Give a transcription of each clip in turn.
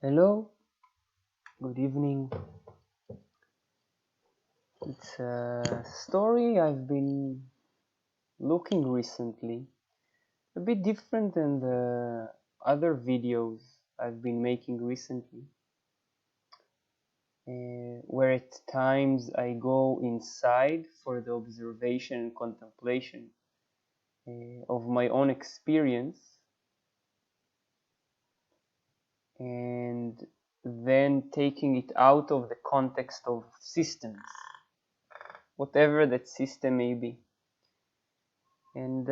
Hello, good evening. It's a story I've been looking recently, a bit different than the other videos I've been making recently, where at times I go inside for the observation and contemplation of my own experience, and then taking it out of the context of systems, whatever that system may be. And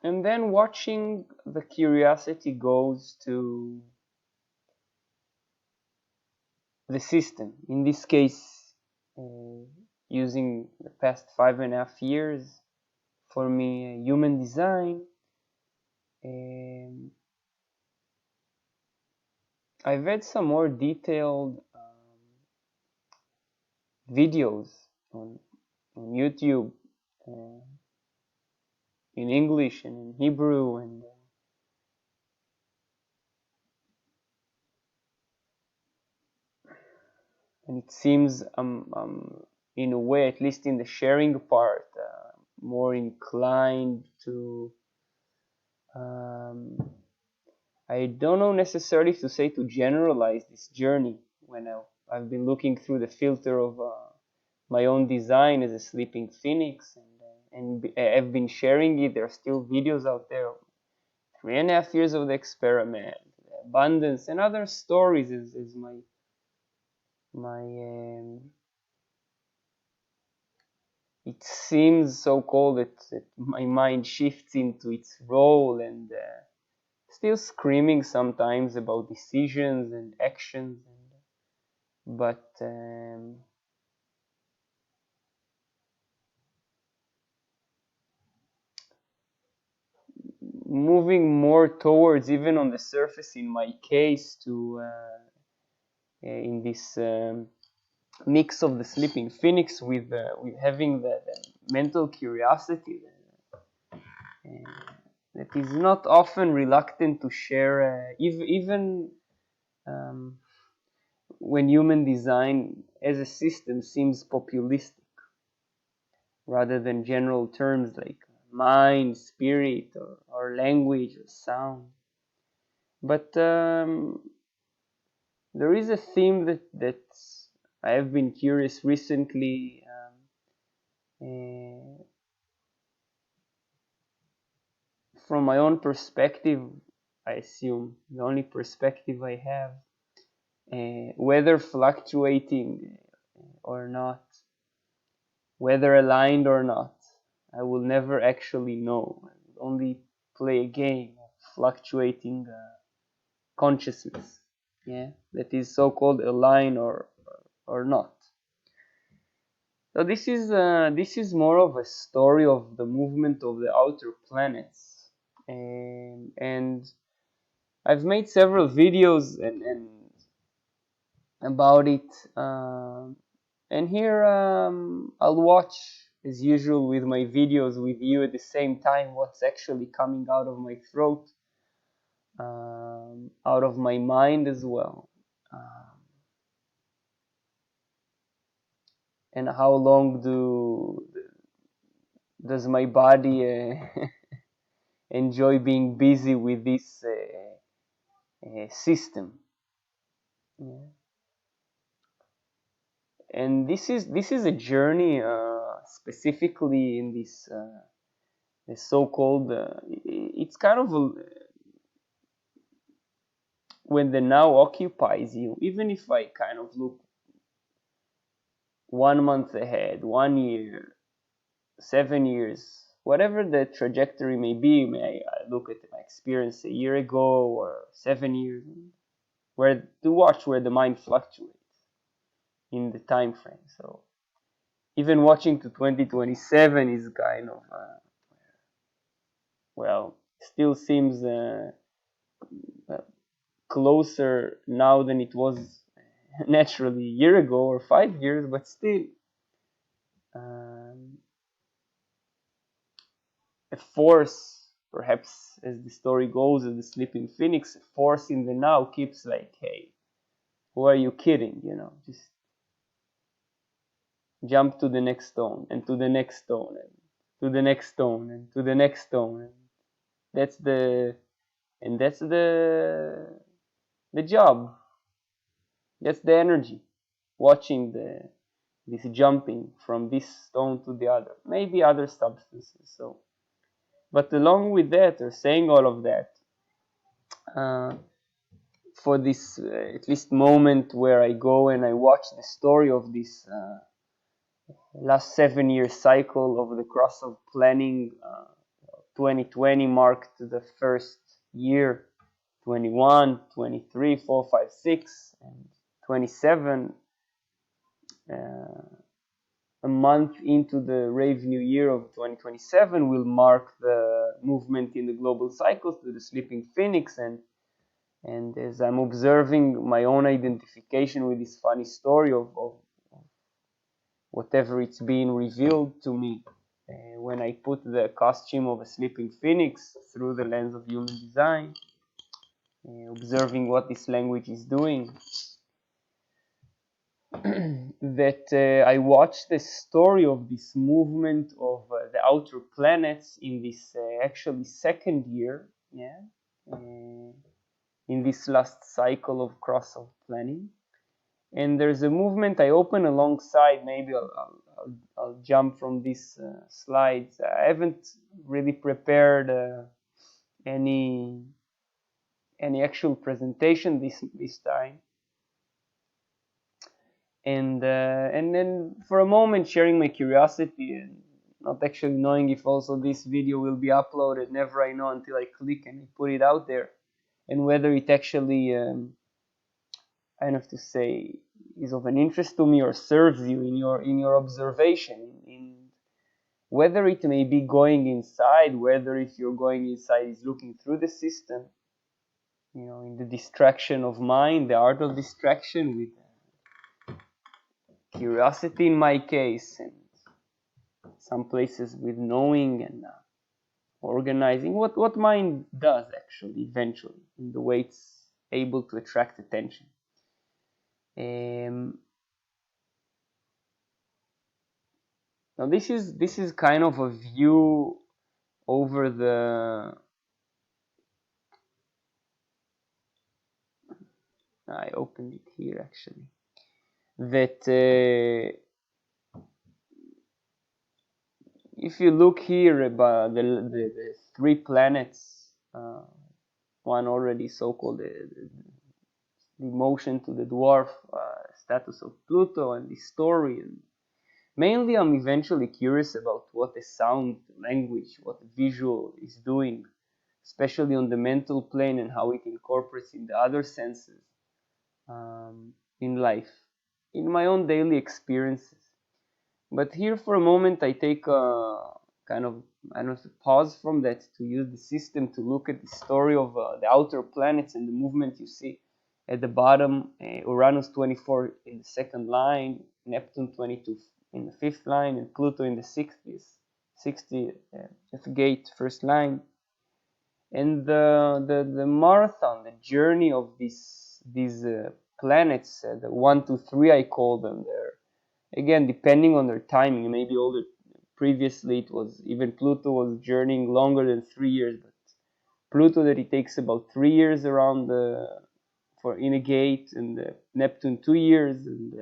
then watching the curiosity goes to the system. In this case, using the past 5.5 years for me, human design. I've read some more detailed videos on YouTube in English and in Hebrew, and it seems in a way, at least in the sharing part, more inclined to I don't know necessarily to say to generalize this journey when I've been looking through the filter of my own design as a sleeping phoenix, and I've been sharing it. There are still videos out there, 3.5 years of the experiment, abundance, and other stories is my it seems so called that my mind shifts into its role and still screaming sometimes about decisions and actions, but moving more towards, even on the surface in my case, to in this mix of the sleeping phoenix with having the mental curiosity that is not often reluctant to share, even when human design as a system seems populistic rather than general terms like mind, spirit, or language or sound. But there is a theme that I have been curious recently, from my own perspective. I assume the only perspective I have, whether fluctuating or not, whether aligned or not, I will never actually know. I will only play a game of fluctuating consciousness, yeah, that is so-called aligned or not. So this is more of a story of the movement of the outer planets, and I've made several videos and about it, and here I'll watch as usual with my videos with you at the same time what's actually coming out of my throat, out of my mind as well, and how long does my body enjoy being busy with this system. Yeah. And this is a journey, specifically in this the so-called it's kind of when the now occupies you. Even if I kind of look 1 month ahead, 1 year, 7 years, whatever the trajectory may be, I look at my experience a year ago or 7 years, where to watch where the mind fluctuates in the time frame. So even watching to 2027 is kind of well, still seems uh, closer now than it was naturally a year ago or 5 years, but still um, a force perhaps as the story goes, as the sleeping phoenix, force in the now keeps like, hey, who are you kidding? Just jump to the next stone and to the next stone and to the next stone and to the next stone. And that's the job. That's the energy. Watching this jumping from this stone to the other. Maybe other substances. So, but along with that, or saying all of that, for this at least moment where I go and I watch the story of this last 7-year cycle of the cross of planning, 2020 marked the first year, 21, 23, 4, 5, 6, and 27. A month into the Rave New Year of 2027 will mark the movement in the global cycles to the sleeping phoenix, and as I'm observing my own identification with this funny story of whatever it's being revealed to me when I put the costume of a sleeping phoenix through the lens of human design, observing what this language is doing, that I watched the story of this movement of the outer planets in this actually second year, in this last cycle of cross of planning. And there's a movement I open alongside. Maybe I'll jump from these slides. I haven't really prepared any actual presentation this time. And then for a moment sharing my curiosity and not actually knowing if also this video will be uploaded. Never I know until I click and I put it out there, and whether it actually I have to say is of an interest to me or serves you in your observation, in whether it may be going inside, whether if you're going inside is looking through the system, in the distraction of mind, the art of distraction, with curiosity in my case, and some places with knowing and organizing, what mind does actually eventually in the way it's able to attract attention. Now this is kind of a view over the, I opened it here actually, that if you look here about the 3 planets, one already so-called the motion to the dwarf status of Pluto, and the story, and mainly I'm eventually curious about what the sound language, what the visual is doing, especially on the mental plane, and how it incorporates in the other senses in life, in my own daily experiences. But here for a moment I take a kind of, I don't know, pause from that to use the system to look at the story of the outer planets and the movement you see at the bottom. Uranus 24 in the second line, Neptune 22 in the 5th line, and Pluto in the 60th gate, first line. And the marathon, the journey of these planets, the 1, 2, 3 I call them. They're, again, depending on their timing, maybe older. Previously it was, even Pluto was journeying longer than 3 years, but Pluto that it takes about 3 years around in a gate, and Neptune 2 years, and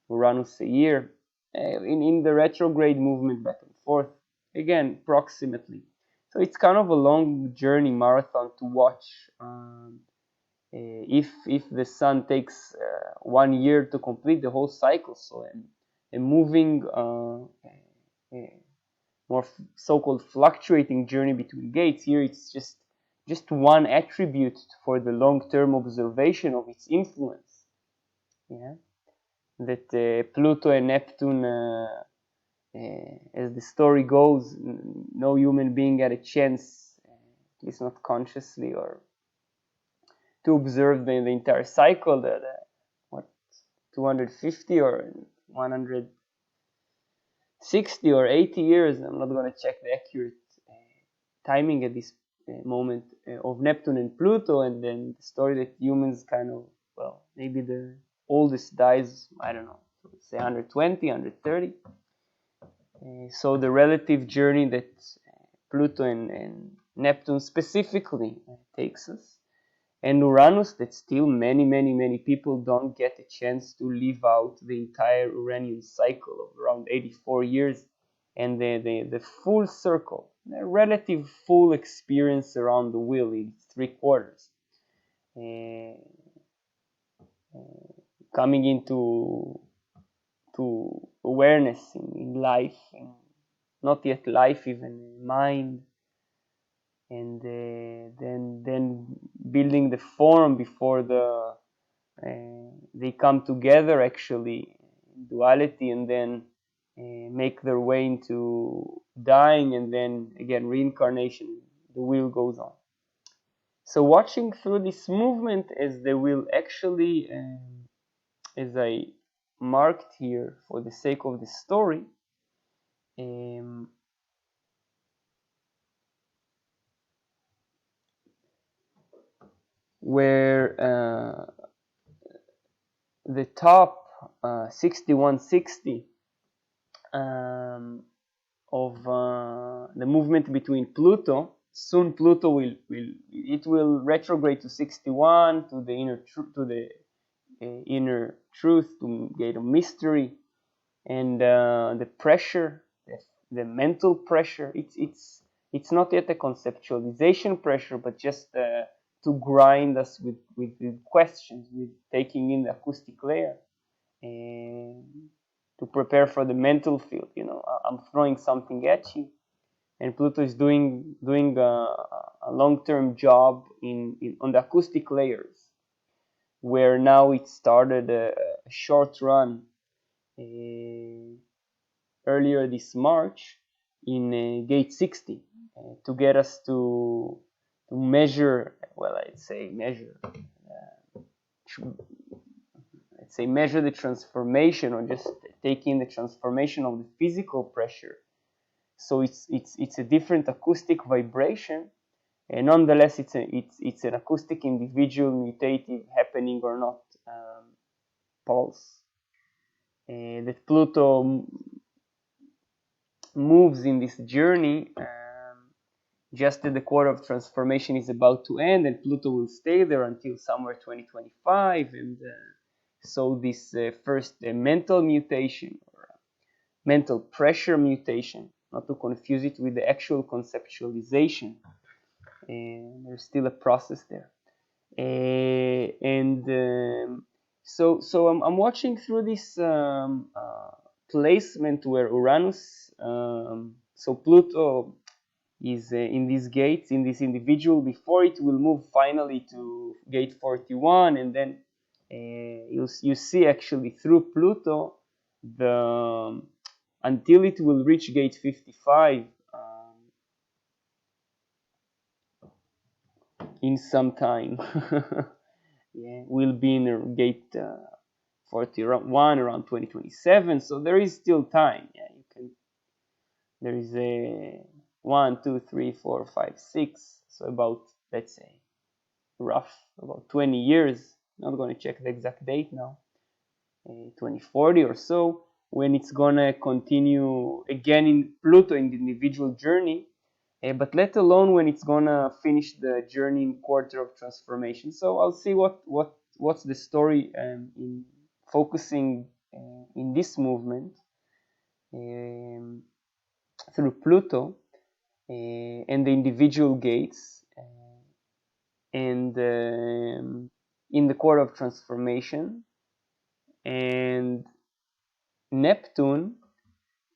Uranus a year, in the retrograde movement back and forth, again approximately. So it's kind of a long journey marathon to watch. If the sun takes 1 year to complete the whole cycle, so a moving more so-called fluctuating journey between gates, here it's just one attribute for the long-term observation of its influence. That Pluto and Neptune, as the story goes, no human being had a chance, at least not consciously, or to observe the entire cycle, that 250 or 160 or 80 years, I'm not going to check the accurate timing at this moment of Neptune and Pluto, and then the story that humans kind of, well, maybe the oldest dies, I don't know, let's say 120, 130. So the relative journey that Pluto and Neptune specifically takes us, and Uranus, that still many people don't get a chance to live out the entire Uranian cycle of around 84 years, and the full circle, the relative full experience around the wheel in 3/4. Coming into awareness in life, in not yet life, even mind, and then building the form before they come together actually in duality, and then make their way into dying, and then again reincarnation. The wheel goes on. So watching through this movement as they will actually, as I marked here for the sake of the story, where the top 6160 of the movement between Pluto, soon Pluto will retrograde to 61, to the inner truth, to gate of mystery, and the pressure, the mental pressure. It's not yet a conceptualization pressure, but just to grind us with questions, with taking in the acoustic layer, and to prepare for the mental field. I'm throwing something at you, and Pluto is doing a long-term job on the acoustic layers, where now it started a short run earlier this March in gate 60 to get us to measure, well, I'd say measure the transformation, or just take in the transformation of the physical pressure. So it's a different acoustic vibration, and nonetheless it's an acoustic individual mutative happening or not pulse that Pluto moves in this journey just as the quarter of transformation is about to end, and Pluto will stay there until somewhere 2025. And so this first mental mutation, or mental pressure mutation, not to confuse it with the actual conceptualization, and there's still a process there. So I'm watching through this placement where Uranus, so Pluto is in these gates, in this individual, before it will move finally to gate 41, and then you see actually through Pluto until it will reach gate 55 in some time. Yeah, we'll be in gate 41 around 2027, so there is still time. Yeah, you can. There is a 1, 2, 3, 4, 5, 6. So about, let's say, rough about 20 years. Not going to check the exact date now. 2040 or so, when it's gonna continue again in Pluto in the individual journey. But let alone when it's gonna finish the journey in quarter of transformation. So I'll see what's the story in focusing in this movement through Pluto and the individual gates, and in the quarter of transformation, and Neptune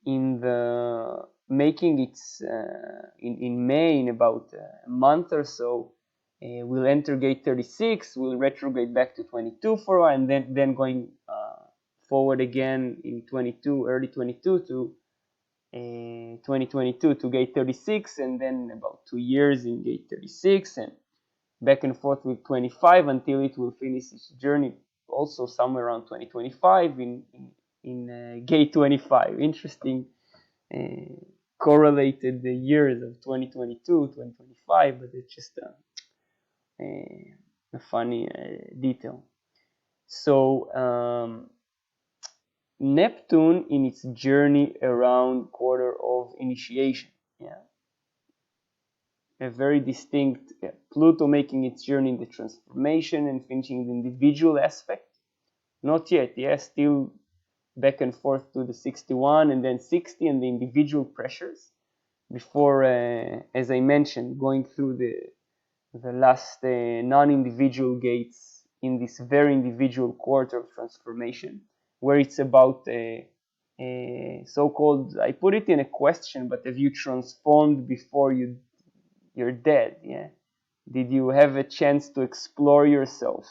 in the making its in May, in about a month or so, we'll enter gate 36, we'll retrograde back to 22 for a while, and then going forward again in 22, early 22 to 2022 to gate 36, and then about 2 years in gate 36, and back and forth with 25 until it will finish its journey also somewhere around 2025 in gate 25. Interesting correlated the years of 2022, 2025, but it's just a funny detail. So Neptune in its journey around quarter of initiation, yeah, a very distinct Pluto making its journey in the transformation and finishing the individual aspect. Not yet, yeah, still back and forth to the 61 and then 60 and the individual pressures before, as I mentioned, going through the last non-individual gates in this very individual quarter of transformation, where it's about so-called, I put it in a question, but have you transformed before you're dead? Yeah. Did you have a chance to explore yourself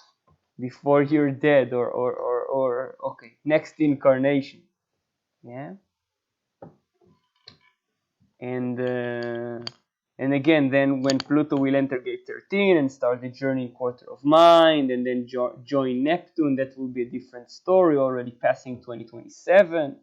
before you're dead, or okay, next incarnation? Yeah. And again, then when Pluto will enter gate 13 and start the journey in quarter of mind, and then join Neptune, that will be a different story, already passing 2027.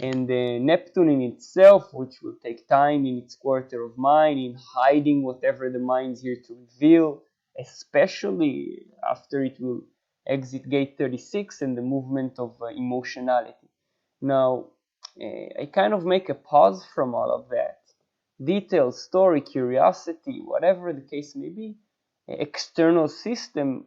And Neptune in itself, which will take time in its quarter of mind, in hiding whatever the mind is here to reveal, especially after it will exit gate 36 and the movement of emotionality. Now, I kind of make a pause from all of that. Detail, story, curiosity, whatever the case may be, external system,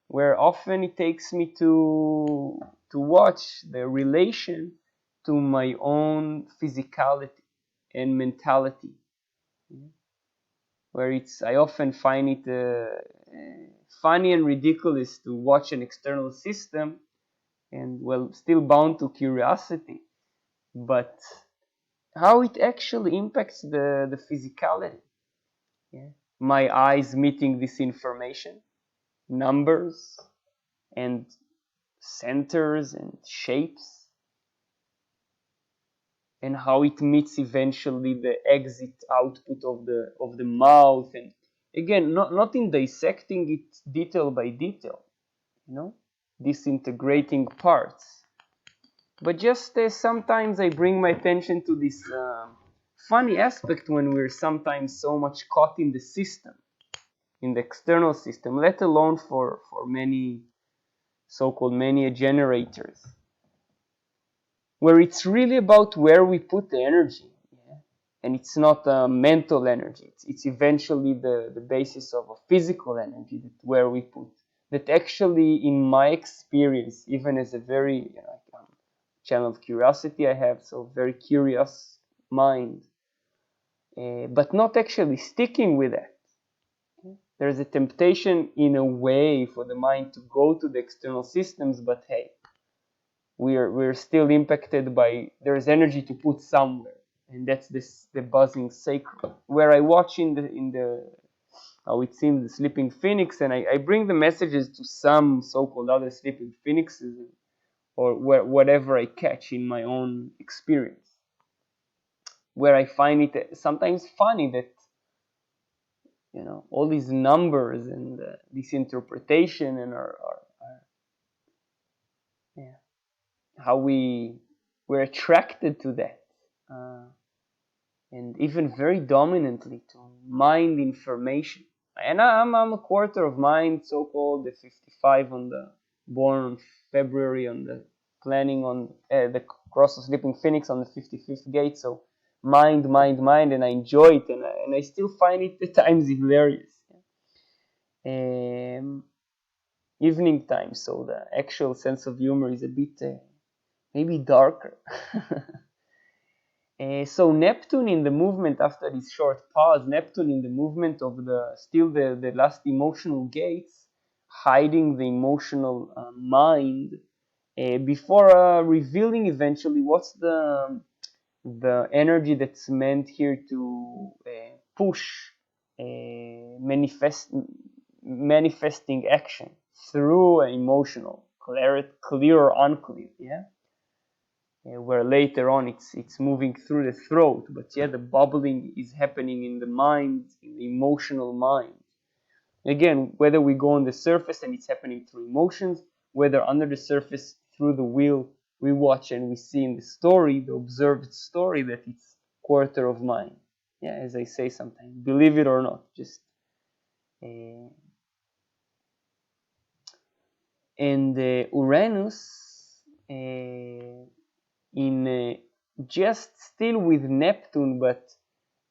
where often it takes me to watch the relation to my own physicality and mentality, where I often find it funny and ridiculous to watch an external system, and well, still bound to curiosity, but how it actually impacts the physicality. Yeah. My eyes meeting this information, numbers and centers and shapes, and how it meets eventually the exit output of the mouth. And again, not in dissecting it detail by detail, disintegrating parts, but just sometimes I bring my attention to this funny aspect when we're sometimes so much caught in the system, in the external system, let alone for many so-called mania generators, where it's really about where we put the energy. Yeah? And it's not a mental energy. It's eventually the basis of a physical energy, that where we put. That actually, in my experience, even as a very channel of curiosity I have, so very curious mind, but not actually sticking with that. There's a temptation in a way for the mind to go to the external systems, but hey, we're still impacted by, there's energy to put somewhere, and that's the buzzing sacral, where I watch in the how it seems the sleeping phoenix, and I bring the messages to some so-called other sleeping phoenixes, or whatever I catch in my own experience, where I find it sometimes funny that all these numbers and this interpretation and yeah, how we're attracted to that, and even very dominantly to mind information. And I'm a quarter of mind, so-called the 55 on the born on February, on the planning on the cross of sleeping phoenix on the 55th gate. So mind, and I enjoy it, and I still find it at times hilarious. Evening time, so the actual sense of humor is a bit maybe darker. So Neptune in the movement, after this short pause, Neptune in the movement of the last emotional gates, hiding the emotional mind, before revealing eventually what's the energy that's meant here to push manifesting action through emotional, clear or unclear, yeah. Where later on it's moving through the throat, but yeah, the bubbling is happening in the mind, in the emotional mind. Again, whether we go on the surface and it's happening through emotions, whether under the surface through the wheel we watch and we see in the story, the observed story, that it's quarter of mine. Yeah, as I say sometimes, believe it or not, just and Uranus in just still with Neptune, but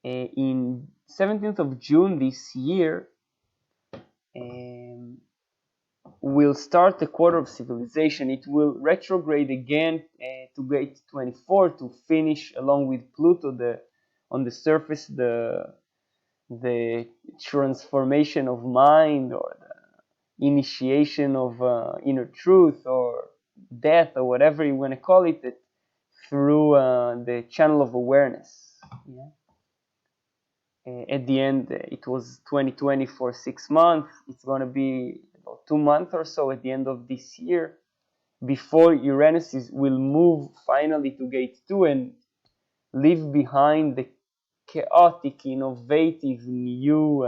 in 17th of June this year, will start the quarter of civilization. It will retrograde again to gate 24 to finish along with Pluto on the surface the transformation of mind, or the initiation of inner truth, or death, or whatever you want to call it, through the channel of awareness. Yeah. At the end, it was 2020 for 6 months. It's going to be about 2 months or so at the end of this year, before Uranus will move finally to gate 2 and leave behind the chaotic, innovative, new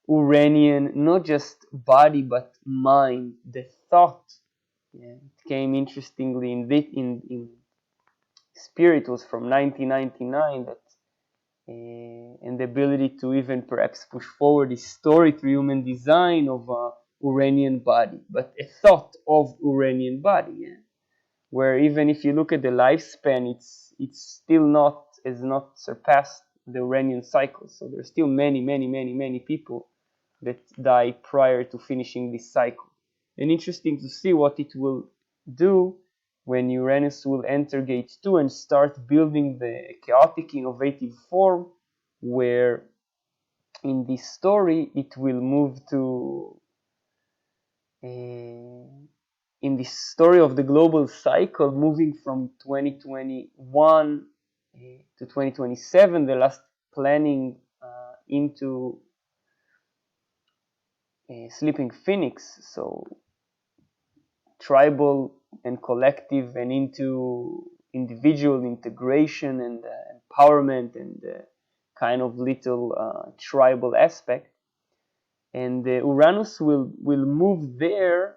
Uranian, not just body but mind, the thought. Yeah, it came interestingly in spirit, was from 1999, that and the ability to even perhaps push forward the story through human design of a Uranian body, but a thought of Uranian body. Yeah? Where even if you look at the lifespan, it's still not surpassed the Uranian cycle. So there's still many people that die prior to finishing this cycle. And interesting to see what it will do when Uranus will enter gate 2 and start building the chaotic, innovative form, where in this story it will move to in this story of the global cycle, moving from 2021 to 2027, the last planning into sleeping phoenix, so tribal and collective, and into individual integration and empowerment, and kind of little tribal aspect. And Uranus will move there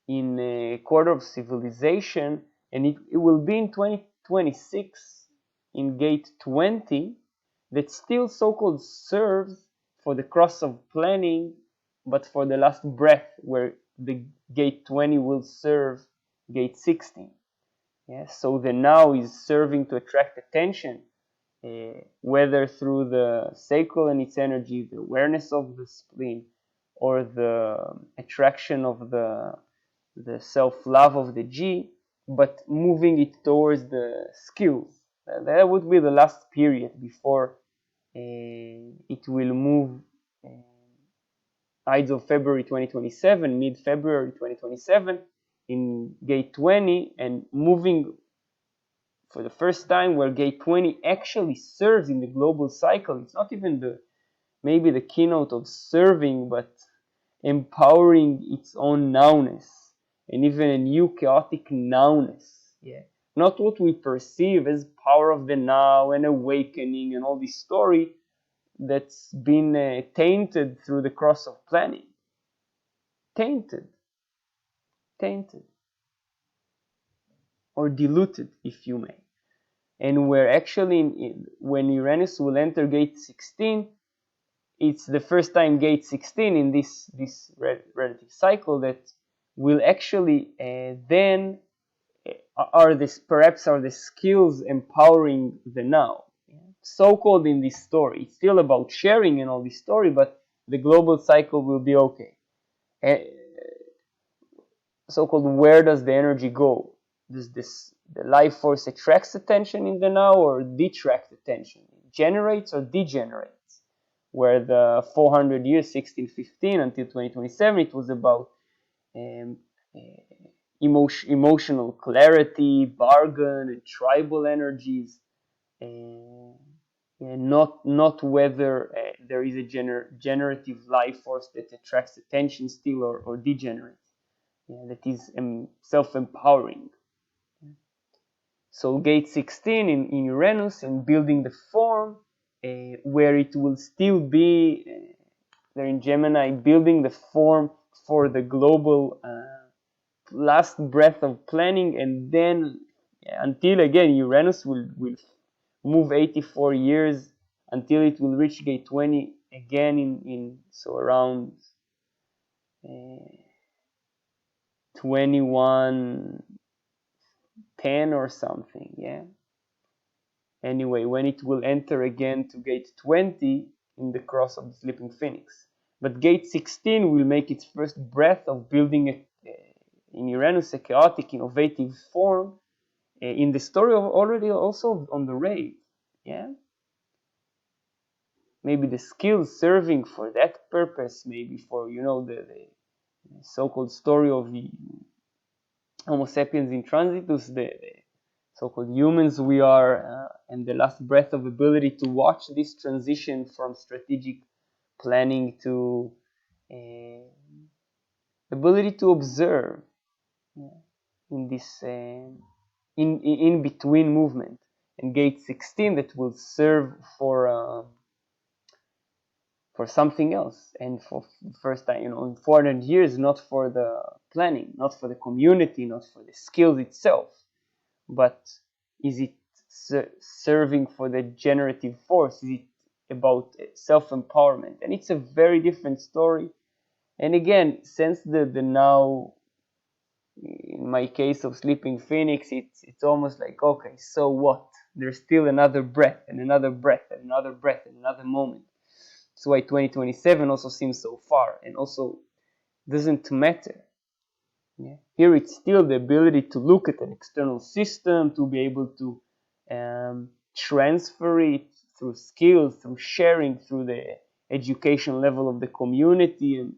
in a quarter of civilization, and it will be in 2026 in gate 20, that still so-called serves for the cross of planning, but for the last breath, where the gate 20 will serve gate 16. Yeah, so the now is serving to attract attention, whether through the sacral and its energy, the awareness of the spleen, or the attraction of the self-love of the G, but moving it towards the skills. That would be the last period before it will move Ides of February 2027, mid-February 2027, in gate 20, and moving for the first time where gate 20 actually serves in the global cycle. It's not even maybe the keynote of serving, but empowering its own nowness, and even a new chaotic nowness. Yeah, not what we perceive as power of the now and awakening and all this story that's been tainted through the cross of planning. Tainted, or diluted, if you may. And where actually, when Uranus will enter gate 16, it's the first time gate 16 in this relative cycle that will actually then are the skills empowering the now. So-called in this story, it's still about sharing and all this story, but the global cycle will be okay. So-called, where does the energy go? Does the life force attracts attention in the now, or detracts attention? It generates or degenerates? Where the 400 years, 1615 until 2027, it was about emotional clarity, bargain, and tribal energies, not whether there is a generative life force that attracts attention still, or degenerates. That is self-empowering. So gate 16 in Uranus, in building the form, where it will still be there in Gemini, building the form for the global last breath of planning, and then until again Uranus will move 84 years until it will reach gate 20 again in so around 2110 or something, yeah. Anyway, when it will enter again to gate 20 in the cross of the sleeping phoenix. But gate 16 will make its first breath of building in Uranus a chaotic, innovative form in the story of already also on the raid, yeah. Maybe the skills serving for that purpose, maybe for, you know, the so-called story of the Homo sapiens in transitus, the so-called humans we are, and the last breath of ability to watch this transition from strategic planning to ability to observe, yeah, in this in between movement, and gate 16 that will serve for something else, and for the first time, you know, in 400 years, not for the planning, not for the community, not for the skills itself, but is it serving for the generative force? Is it about self-empowerment? And it's a very different story. And again, since the now, in my case of sleeping phoenix, it's almost like, okay, so what? There's still another breath and another breath and another breath and another moment. That's why 2027 also seems so far, and also doesn't matter. Yeah. Here it's still the ability to look at an external system, to be able to transfer it through skills, through sharing, through the education level of the community. And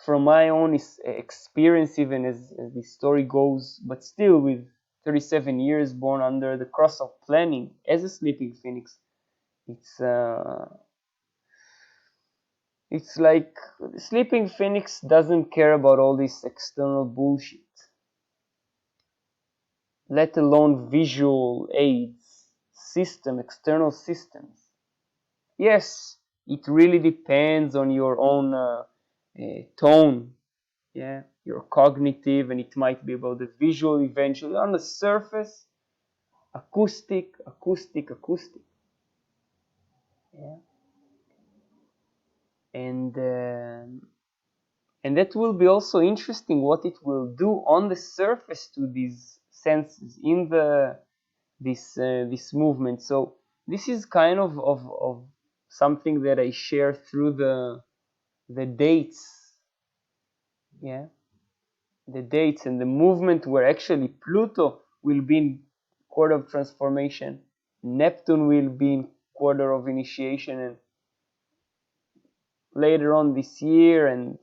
from my own experience, even as the story goes, but still with 37 years born under the cross of planning as a sleeping phoenix, it's like the sleeping phoenix doesn't care about all this external bullshit, let alone visual aids, external systems. Yes, it really depends on your own tone, yeah, your cognitive, and it might be about the visual eventually. On the surface, acoustic, yeah, and that will be also interesting what it will do on the surface to these senses in this movement. So this is kind of something that I share through the dates, yeah, the dates and the movement where actually Pluto will be in quarter of transformation, Neptune will be in quarter of initiation, and later on this year, and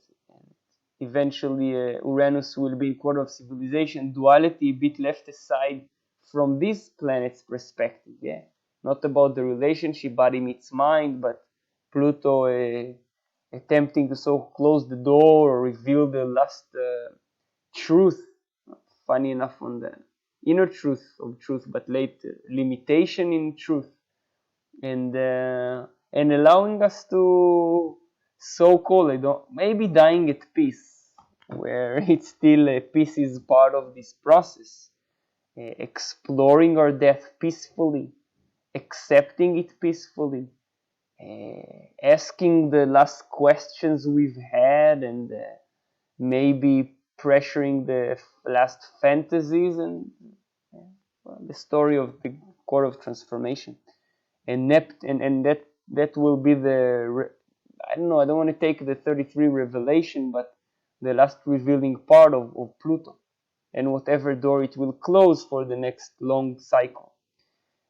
eventually Uranus will be in quarter of civilization. Duality a bit left aside from this planet's perspective, yeah, not about the relationship, body meets mind, but Pluto attempting to so close the door or reveal the last truth, funny enough, on the inner truth of truth, but late limitation in truth, and allowing us to so-called maybe dying at peace, where it's still peace is part of this process, exploring our death peacefully, accepting it peacefully, asking the last questions we've had, and maybe pressuring the last fantasies, and the story of the core of transformation. And that will be the, I don't know, I don't want to take the 33 revelation, but the last revealing part of Pluto, and whatever door it will close for the next long cycle.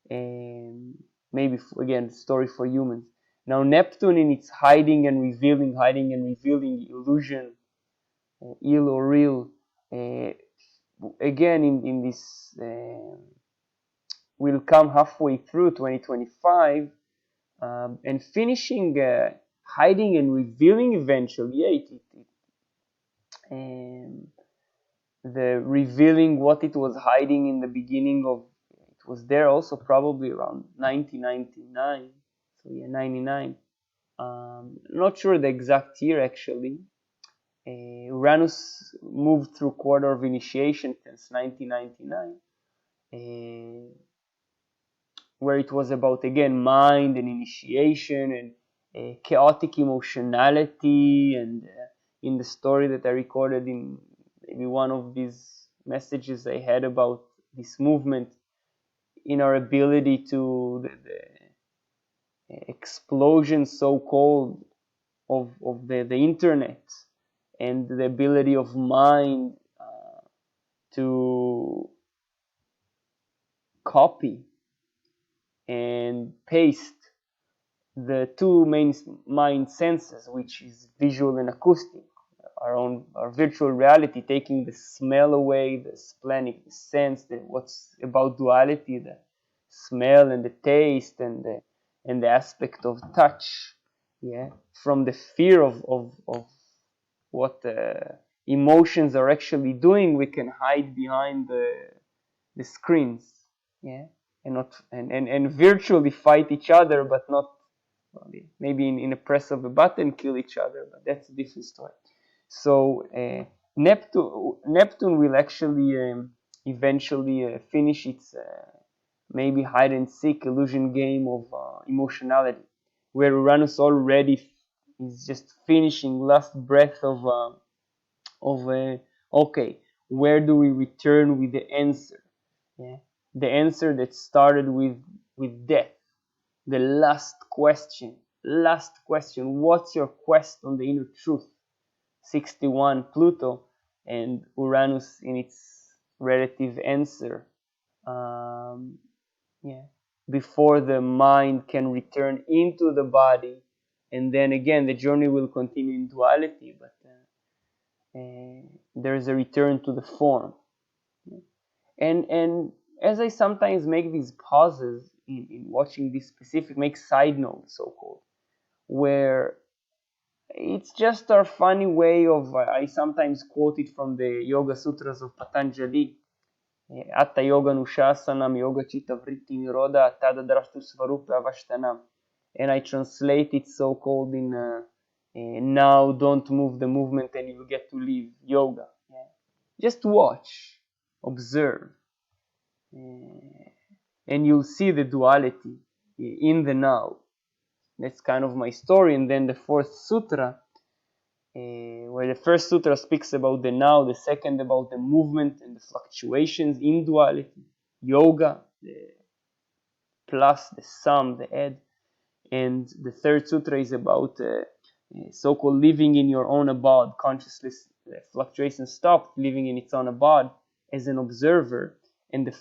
And maybe again, story for humans. Now Neptune, in its hiding and revealing illusion, ill or real, again in this will come halfway through 2025, and finishing hiding and revealing eventually. The revealing what it was hiding in the beginning of, it was there also probably around 1999, so yeah, 99, not sure the exact year actually. Uranus moved through quarter of initiation since 1999, where it was about, again, mind and initiation and chaotic emotionality. And in the story that I recorded in maybe one of these messages I had about this movement, in our ability to the explosion, so-called, of the internet, and the ability of mind to copy and paste the two main mind senses, which is visual and acoustic, our virtual reality, taking the smell away, the splenic, the sense, what's about duality, the smell and the taste and the aspect of touch, yeah, from the fear of what emotions are actually doing. We can hide behind the screens, yeah, and not and virtually fight each other, but not, well, maybe in a press of a button kill each other, but that's a different story. So Neptune will actually eventually finish its maybe hide and seek illusion game of emotionality, where Uranus already is just finishing last breath of okay, where do we return with the answer? Yeah, the answer that started with death. The last question. What's your quest on the inner truth? 61 Pluto, and Uranus in its relative answer. Um, yeah, before the mind can return into the body, and then again the journey will continue in duality, but there's a return to the form. And as I sometimes make these pauses in watching this specific, make side notes, so-called, where it's just a funny way of, I sometimes quote it from the Yoga Sutras of Patanjali. Atta yoga nushasanam yoga chitta vritti niroda tada drashtu svarupa avashtanam. And I translate it, so-called, in now don't move the movement and you get to live yoga. Yeah. Just watch, observe, and you'll see the duality in the now. That's kind of my story. And then the fourth sutra, where the first sutra speaks about the now, the second about the movement and the fluctuations in duality, yoga, the plus, the sum, the add. And the third sutra is about so-called living in your own abode, consciousness, the fluctuation stopped, living in its own abode as an observer, and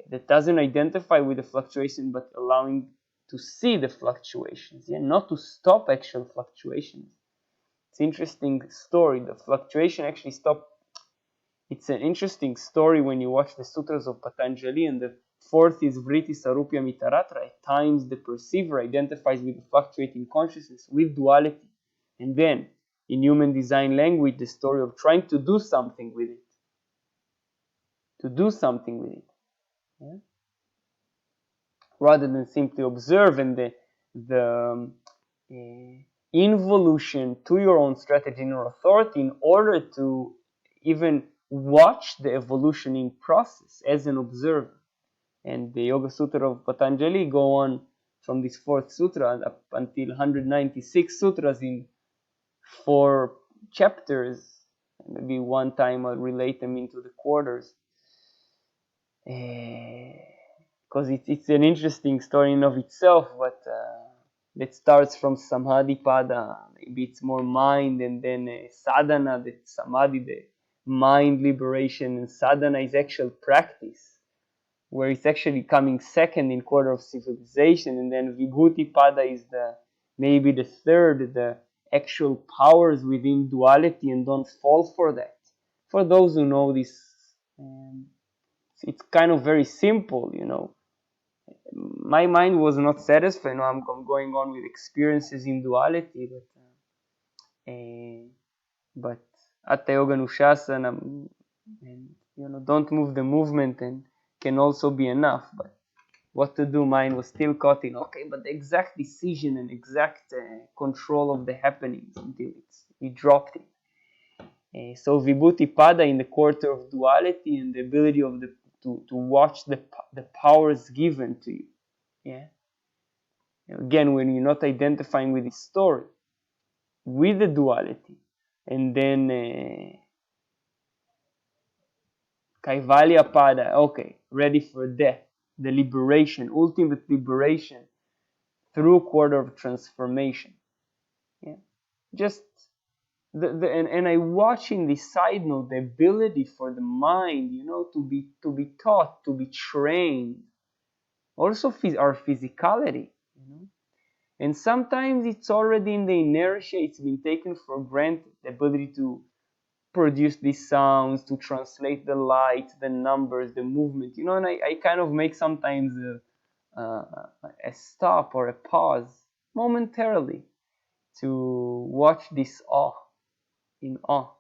that doesn't identify with the fluctuation, but allowing to see the fluctuations, yeah, not to stop actual fluctuations. It's an interesting story. The fluctuation actually stopped. It's an interesting story when you watch the sutras of Patanjali, and the fourth is Vritti Sarupya Mitaratra. At times the perceiver identifies with the fluctuating consciousness, with duality. And then, in human design language, the story of trying to do something with it. To do something with it. Yeah? Rather than simply observe, and the involution to your own strategy and your authority, in order to even watch the evolutioning process as an observer. And the Yoga Sutra of Patanjali go on from this fourth sutra up until 196 sutras in 4 chapters. Maybe one time I'll relate them into the quarters, because it's an interesting story in of itself. But that starts from Samadhi Pada. Maybe it's more mind, and then sadhana, that Samadhi, the mind liberation, and sadhana is actual practice, where it's actually coming second in quarter of civilization. And then Vibhuti Pada is maybe the third, the actual powers within duality, and don't fall for that. For those who know this, it's kind of very simple, My mind was not satisfied. I'm going on with experiences in duality, but Atta Yoga Nushasana, and don't move the movement, and can also be enough. But what to do? Mind was still caught in, okay, but the exact decision and exact control of the happenings, until we dropped it. So Vibhuti Pada in the quarter of duality, and the ability of the to watch the powers given to you. Yeah. Again, when you're not identifying with the story, with the duality, and then Kaivalya Pada, okay, ready for death, the liberation, ultimate liberation through quarter of transformation. Yeah, just and I watch in the side note the ability for the mind, to be taught, to be trained. Also, our physicality, and sometimes it's already in the inertia. It's been taken for granted, the ability to produce these sounds, to translate the light, the numbers, the movement, and I kind of make sometimes a stop or a pause momentarily to watch this in awe.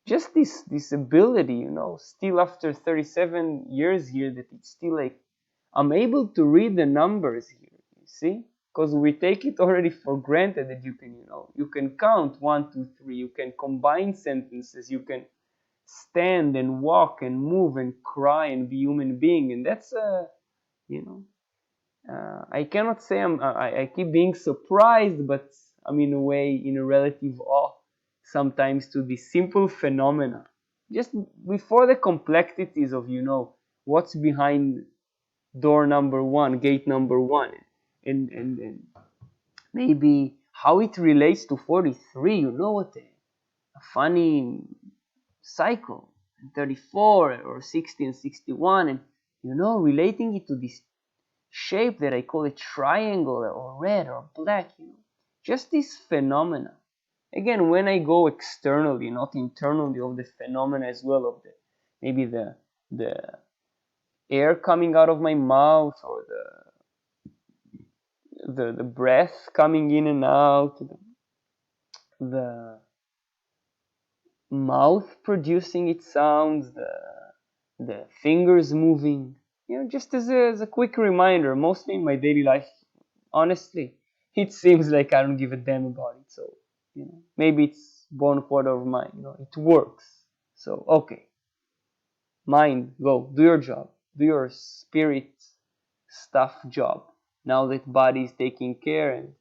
Just this ability, still after 37 years here, that it's still like I'm able to read the numbers here, you see? Because we take it already for granted that you can count 1, 2, 3, you can combine sentences, you can stand and walk and move and cry and be human being, and that's I cannot say I keep being surprised, but I'm in a way in a relative awe sometimes to this simple phenomena, just before the complexities of what's behind door number 1, gate number 1, and maybe how it relates to 43. What a funny cycle, 34 or 60 and 61, and relating it to this shape that I call a triangle or red or black, just this phenomena. Again, when I go externally, not internally, of the phenomena as well, of maybe the air coming out of my mouth, or the breath coming in and out, the mouth producing its sounds, the fingers moving, just as a quick reminder. Mostly in my daily life, honestly, it seems like I don't give a damn about it. So, maybe it's born quarter of mine, it works. So, okay, mind, go, do your job, do your spirit stuff job. Now that body is taking care, and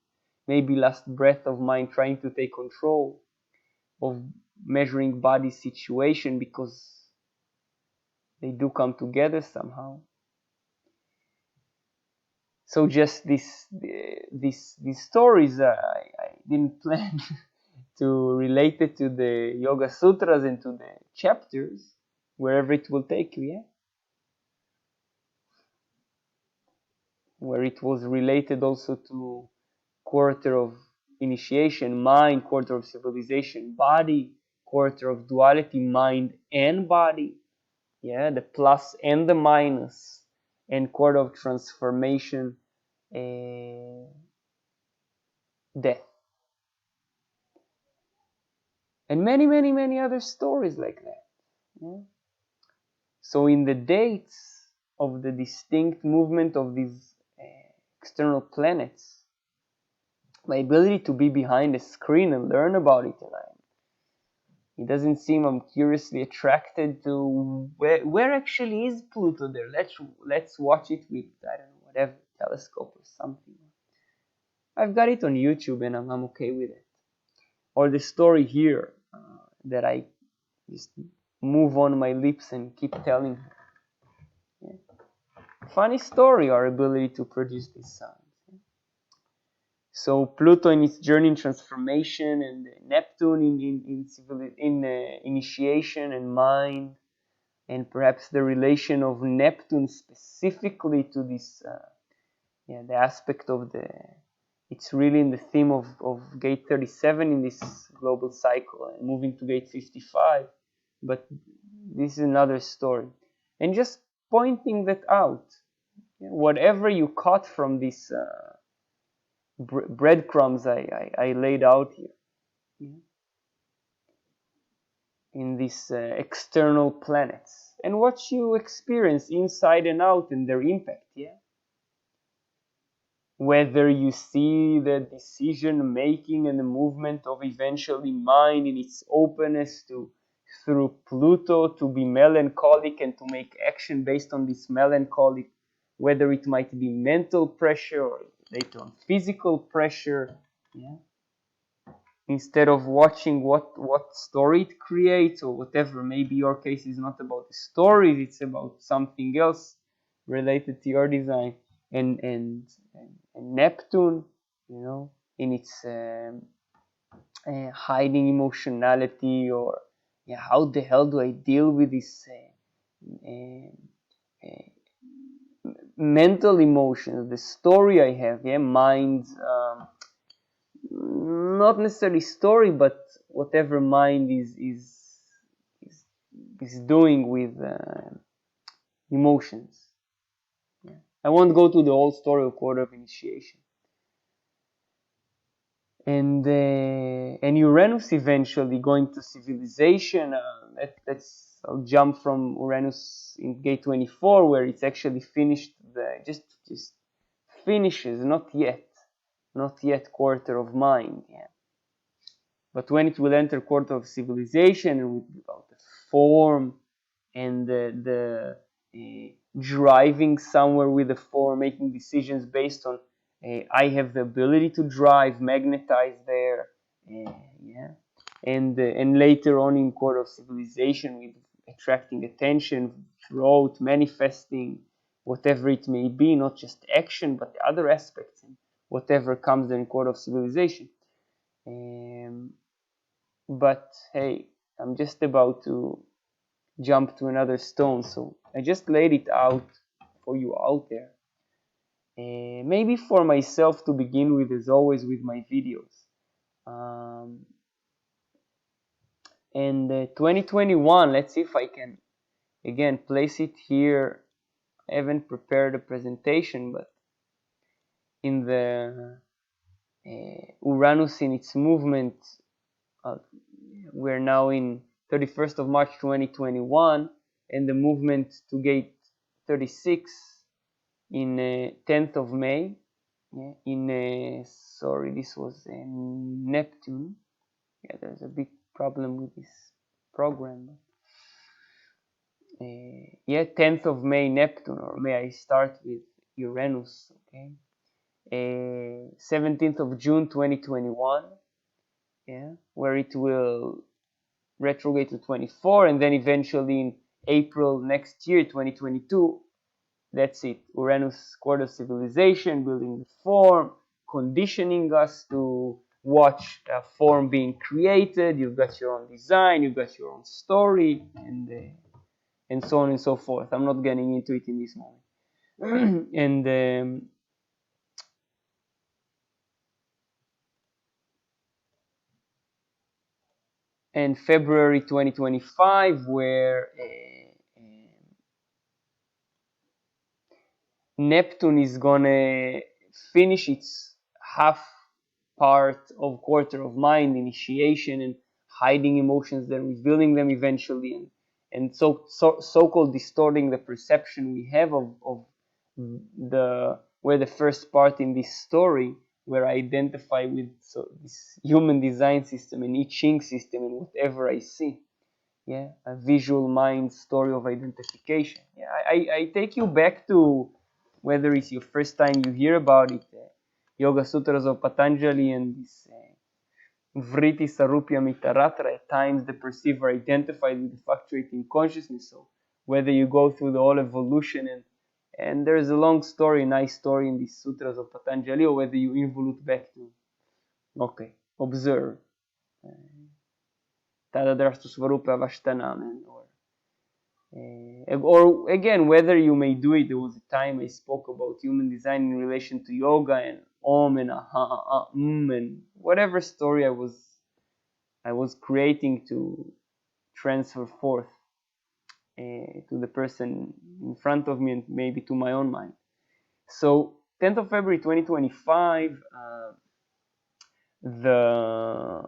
maybe last breath of mine trying to take control of measuring body situation, because they do come together somehow. So just these stories, I didn't plan to relate it to the Yoga Sutras and to the chapters, wherever it will take you, yeah? Where it was related also to quarter of initiation, mind, quarter of civilization, body, quarter of duality, mind and body, yeah, the plus and the minus, and quarter of transformation, death, and many, many, many other stories like that. Yeah? So in the dates of the distinct movement of these external planets, my ability to be behind a screen and learn about it, and it doesn't seem I'm curiously attracted to where actually is Pluto there. Let's watch it with, I don't know, whatever, telescope or something. I've got it on YouTube and I'm okay with it. Or the story here that I just move on my lips and keep telling her. Yeah. Funny story, our ability to produce these sounds. So Pluto in its journey in transformation, and Neptune in initiation and mind, and perhaps the relation of Neptune specifically to this, the aspect of it's really in the theme of gate 37 in this global cycle, and moving to gate 55, but this is another story. And just pointing that out, whatever you caught from this breadcrumbs I laid out here, in these external planets, and what you experience inside and out, and their impact, whether you see the decision making and the movement of eventually mind in its openness to through Pluto to be melancholic and to make action based on this melancholic, whether it might be mental pressure or later on physical pressure, yeah, instead of watching what story it creates or whatever. Maybe your case is not about the stories, it's about something else related to your design. And Neptune, you know, in its hiding emotionality, or yeah, how the hell do I deal with this mental emotions, the story I have, yeah, mind, not necessarily story, but whatever mind is doing with emotions. Yeah. I won't go to the whole story of Quarter of Initiation. And Uranus eventually going to civilization. I'll jump from Uranus in gate 24, where it's actually finished just finishes, not yet quarter of mind. Yeah. But when it will enter quarter of civilization, and about the form and the driving somewhere with the form, making decisions based on I have the ability to drive, magnetize there, yeah, and later on in quarter of civilization with attracting attention, throat, manifesting, whatever it may be, not just action but the other aspects, and whatever comes in quarter of civilization. But hey, I'm just about to jump to another stone, so I just laid it out for you out there. Maybe for myself to begin with, as always with my videos. And 2021, let's see if I can again place it here. I haven't prepared a presentation, but in the Uranus in its movement, we're now in 31st of March 2021, and the movement to gate 36 in 10th of May. Yeah, in sorry, this was Neptune. Yeah, there's a big problem with this program. Yeah, 10th of May, Neptune, or may I start with Uranus? Okay. 17th of June 2021. Yeah, where it will retrograde to 24, and then eventually in April next year, 2022, that's it. Uranus, quarter of civilization, building the form, conditioning us to watch a form being created. You've got your own design, you've got your own story, and so on and so forth. I'm not getting into it in this moment. And February 2025, where Neptune is gonna finish its half part of quarter of mind, initiation and hiding emotions, then revealing them eventually, and so-called distorting the perception we have of where the first part in this story, where I identify with this human design system and I Ching system and whatever I see. Yeah, a visual mind story of identification. Yeah, I take you back to, whether it's your first time you hear about it, Yoga Sutras of Patanjali and this Vritti Sarupya Mitaratra. At times the perceiver identified with the fluctuating consciousness. So whether you go through the whole evolution, and there's a long story, nice story in these sutras of Patanjali, or whether you involute back to, okay, observe. Tadadrastu Svarupa Avashtanam, or again, whether you may do it. There was a time I spoke about human design in relation to yoga and Om and Aha, and whatever story I was creating to transfer forth to the person in front of me and maybe to my own mind. So 10th of February 2025, the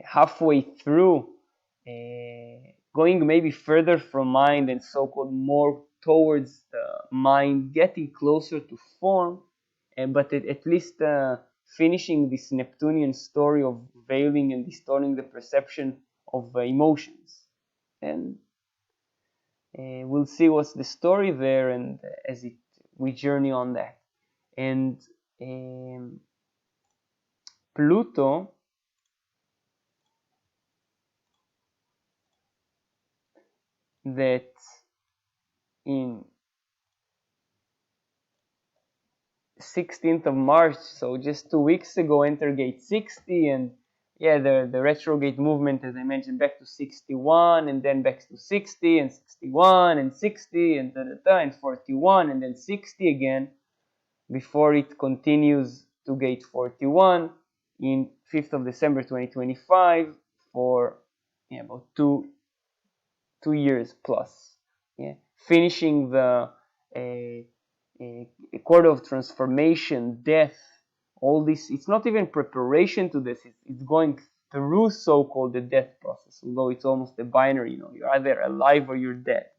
halfway through, going maybe further from mind and so-called more towards the mind, getting closer to form, but at least finishing this Neptunian story of veiling and distorting the perception of emotions, and we'll see what's the story there, and as we journey on that. And Pluto, that in 16th of March, so just 2 weeks ago, entered gate 60, and yeah, the retrograde movement, as I mentioned, back to 61, and then back to 60, and 61, and 60, and and 41, and then 60 again, before it continues to gate 41 in 5th of December 2025 for about two years plus. Yeah, finishing the a quarter of transformation, death, all this. It's not even preparation to this. It's going through so-called the death process, although it's almost a binary. You're either alive or you're dead.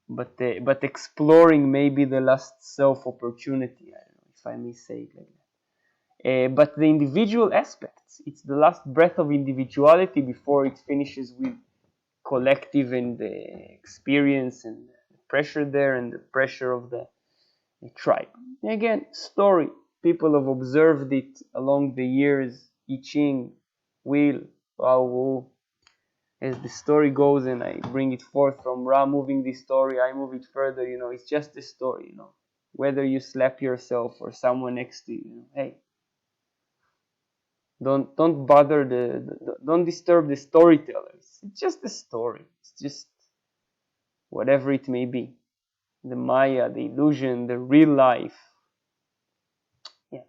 But exploring maybe the last self opportunity. I don't know if I may say it like that. But the individual aspects, it's the last breath of individuality before it finishes with collective and the experience and the pressure there and the pressure of the tribe. Again, story. People have observed it along the years. I Ching, Wheel, Wow Wu. As the story goes, and I bring it forth from Ra moving the story, I move it further. It's just a story. Whether you slap yourself or someone next to you, hey, don't bother don't disturb the storytellers. It's just a story. It's just whatever it may be, the Maya, the illusion, the real life. Yeah.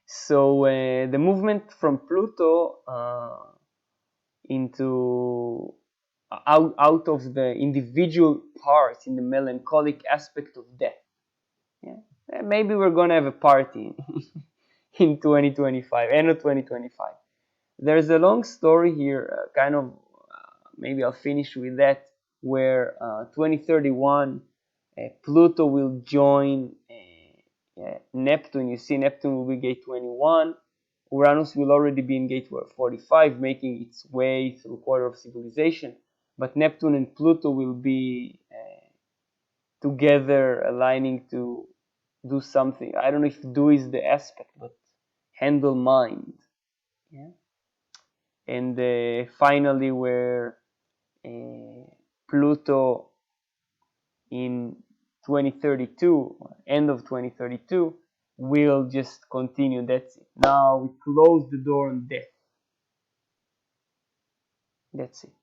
So the movement from Pluto into out of the individual part in the melancholic aspect of death. Yeah. Maybe we're gonna have a party in 2025, end of 2025. There's a long story here, maybe I'll finish with that, where 2031 Pluto will join Neptune. You see, Neptune will be gate 21. Uranus will already be in gate 45, making its way through quarter of civilization. But Neptune and Pluto will be together, aligning to do something. I don't know if do is the aspect, but handle mind. Yeah. And finally, where Pluto in 2032, end of 2032, will just continue. That's it. Now we close the door on death. That's it.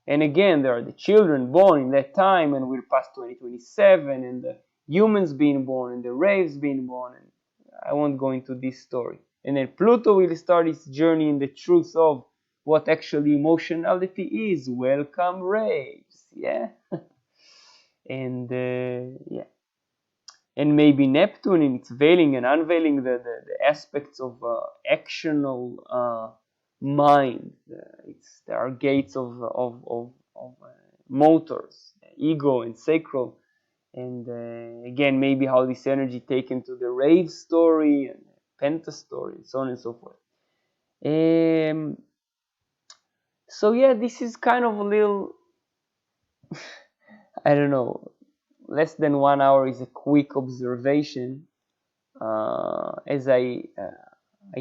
And again, there are the children born in that time, and we're past 2027, and the humans being born, and the raves being born. And I won't go into this story. And then Pluto will start its journey in the truth of what actually emotionality is. Welcome, raves. Yeah. And yeah. And maybe Neptune in its veiling and unveiling the aspects of actional mind. There are gates of motors, ego and sacral, and again maybe how this energy taken to the rave story and penta story and so on and so forth. So yeah, this is kind of a little I don't know, less than 1 hour is a quick observation as I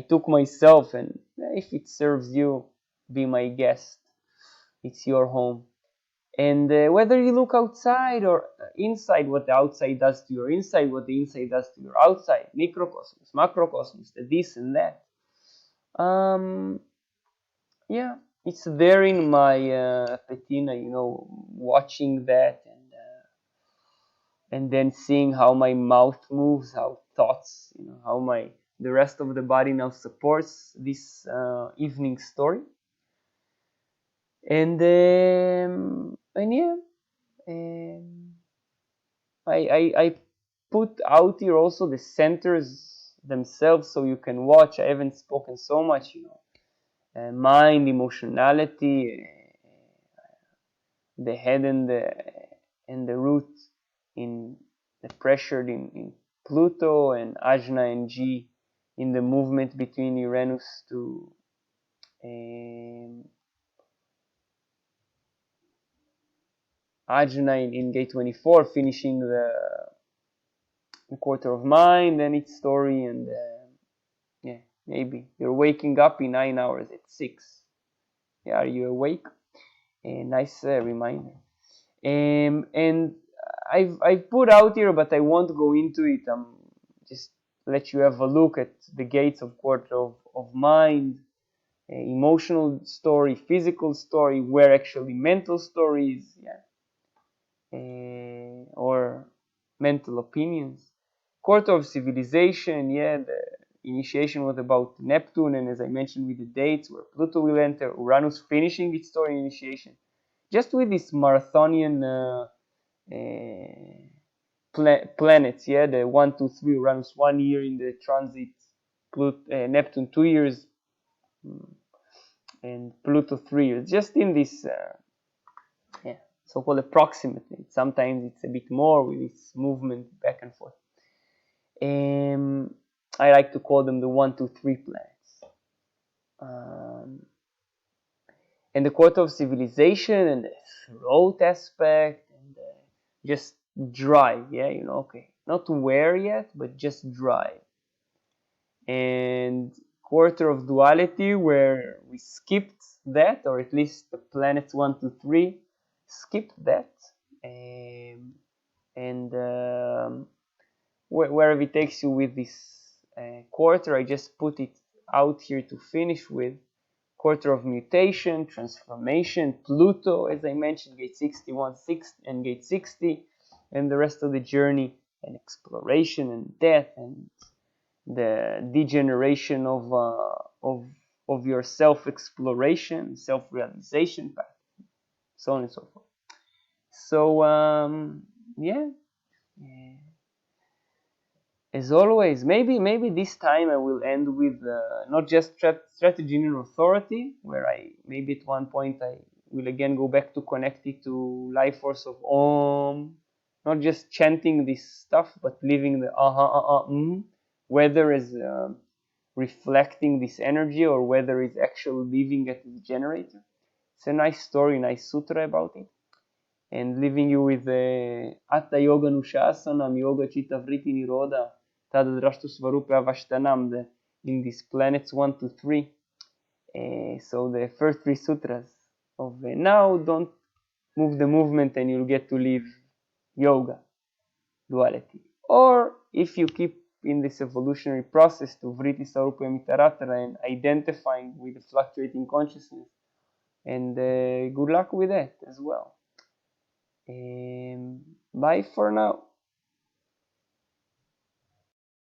took myself, and if it serves you, be my guest. It's your home. And whether you look outside or inside, what the outside does to your inside, what the inside does to your outside, microcosmos, macrocosmos, the this and that. Yeah, it's there in my patina, watching that and then seeing how my mouth moves, how thoughts, how the rest of the body now supports this evening story. And yeah, I put out here also the centers themselves so you can watch. I haven't spoken so much, mind, emotionality, the head and the root in the pressured in Pluto, and Ajna and G in the movement between Uranus to Ajna in gate 24, finishing the quarter of mind and its story, and yeah, maybe you're waking up in 9 hours at 6. Yeah, are you awake? A nice reminder. And I've put out here, but I won't go into it. Just let you have a look at the gates of quarter of mind, emotional story, physical story, where actually mental stories, yeah, or mental opinions. Quarter of civilization, yeah, the initiation was about Neptune, and as I mentioned with the dates, where Pluto will enter, Uranus finishing its story initiation. Just with this marathonian planets, yeah, the 1, 2, 3, Uranus 1 year in the transit, Neptune 2 years, and Pluto 3 years, just in this, yeah, so-called approximately. Sometimes it's a bit more with its movement back and forth. I like to call them the 1, 2, 3 planets. And the quarter of civilization and the throat aspect, and just drive, yeah, okay, not where yet, but just drive. And quarter of duality, where we skipped that, or at least the planets 1, 2, 3 skipped that, and wherever it takes you with this quarter, I just put it out here to finish with. Quarter of mutation, transformation, Pluto, as I mentioned, gate 61, 6, and gate 60, and the rest of the journey, and exploration, and death, and the degeneration of your self-exploration, self-realization path, so on and so forth. So yeah. As always, maybe this time I will end with not just strategy and authority, where maybe at one point I will again go back to connect it to life force of Om, not just chanting this stuff, but living the whether as reflecting this energy or whether it's actually living at the generator. It's a nice story, nice sutra about it. And leaving you with Atta Yoga Nushasanam Yoga Chitta Vritti Nirodha Tadadrashtu Svarupa Avashtanam, in these planets 1 to 3. So the first 3 sutras of now don't move the movement and you'll get to live yoga, duality. Or if you keep in this evolutionary process to Vritti Sarupa Mitaratara and identifying with the fluctuating consciousness, and good luck with that as well. Bye for now.